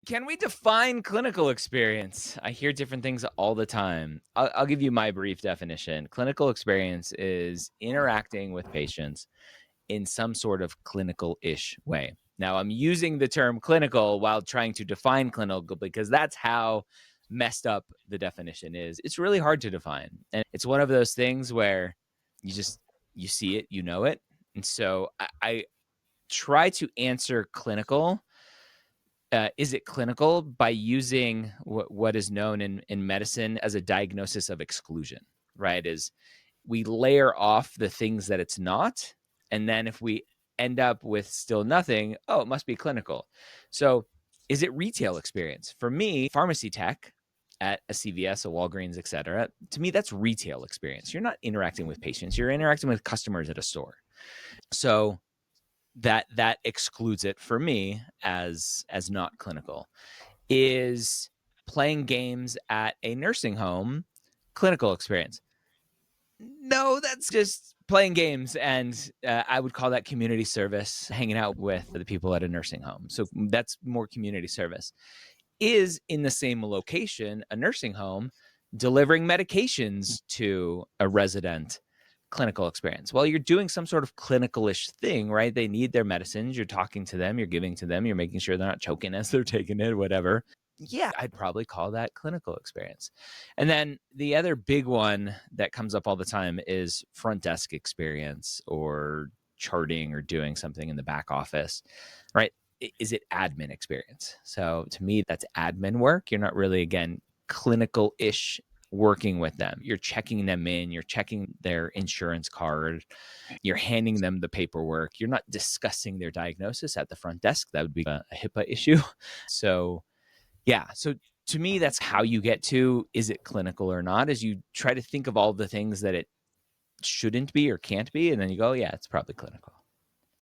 Can we define clinical experience? I hear different things all the time. I'll give you my brief definition. Clinical experience is interacting with patients in some sort of clinical-ish way. Now, I'm using the term clinical while trying to define clinical because that's how messed up the definition is. It's really hard to define. And it's one of those things where you see it, you know it. And so I try to answer clinical. Is it clinical by using what is known in medicine as a diagnosis of exclusion, right? Is we layer off the things that it's not. And then if we end up with still nothing, oh, it must be clinical. So is it retail experience? For me, pharmacy tech at a CVS, a Walgreens, et cetera, to me, that's retail experience. You're not interacting with patients. You're interacting with customers at a store. So that excludes it for me as not clinical. Is playing games at a nursing home clinical experience? No, that's just playing games, and I would call that community service, hanging out with the people at a nursing home. So that's more community service. Is in the same location, a nursing home, delivering medications to a resident clinical experience? Well, you're doing some sort of clinical-ish thing, right? They need their medicines. You're talking to them. You're giving to them. You're making sure they're not choking as they're taking it, whatever. Yeah, I'd probably call that clinical experience. And then the other big one that comes up all the time is front desk experience or charting or doing something in the back office, right? Is it admin experience? So to me, that's admin work. You're not really, again, clinical-ish working with them. You're checking them in, you're checking their insurance card, you're handing them the paperwork. You're not discussing their diagnosis at the front desk. That would be a HIPAA issue. So yeah. So to me, that's how you get to, is it clinical or not, is you try to think of all the things that it shouldn't be or can't be. And then you go, yeah, it's probably clinical.